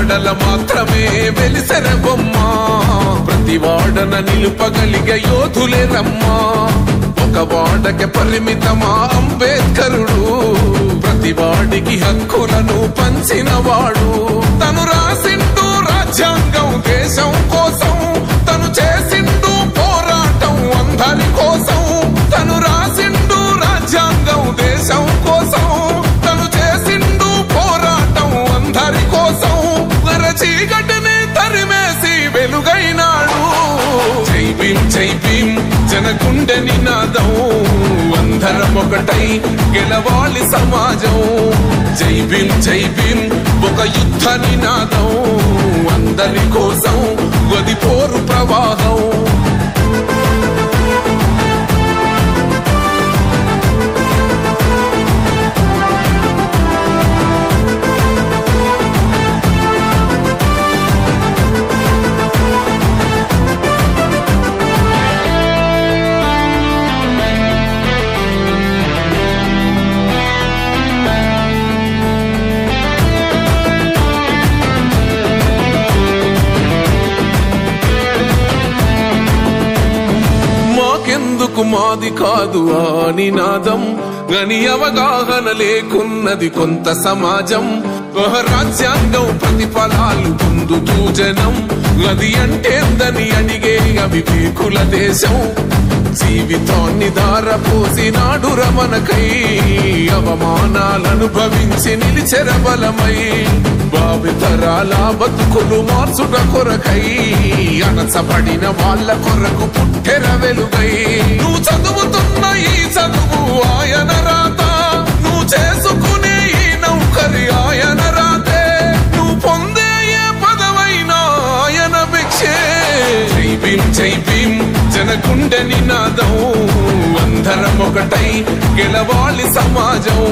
వాడల మాత్రమే వెలిసెర బొమ్మ ప్రతి వాడన నిలుపగలిగే యోధులే రమ్మా ఒక వాడకి పరిమితమా అంబేద్కరుడు ప్రతి వాడికి హక్కులను పంచినవాడు తను రాసిండు రాజ్యాంగం దేశం కోసం తను చేసిండు పోరాటం అందరి కోసం తను రాసిండు రాజ్యాంగం దేశం కోసం తను చేసిండు పోరాటం అందరి కోసం చీకటిని తరిమేసి వెలుగైనాడు జై భీమ్ జై భీమ్ జనగుండె నినాదం అందరం ఒకటై గెలవాలి సమాజం జై భీమ్ ఒక యుద్ధ నినాదం అందరి కోసం గది పోరు ప్రవాహం ఎందుకు మాది కాదు ఆ నినాదం గని అవగాహన లేకున్నది కొంత సమాజం రాజ్యాంగం ప్రతిఫలాలు పొందుతూ జనం అది అంటేందని అడిగే అవివేకుల దేశం జీవితాన్ని దారపోసినాడు రమణకై అవమానాలను భవించి నిలిచెర బలమై భావితరాల బతుకులు మార్చుట కొరకై అణచబడిన వాళ్ళ కొరకు పుట్టెర వెలుగై నువ్వు చదువుతున్న ఈ చదువు ఆయన రాత నువ్వు చేసుకునే ఈ నౌకరి ఆయన రాతే నువ్వు పొందే ఏ పదవైనా ఆయన భిక్షే జై భీమ్ జనగుండె నినాదం అందరం ఒకటై గెలవాలి సమాజం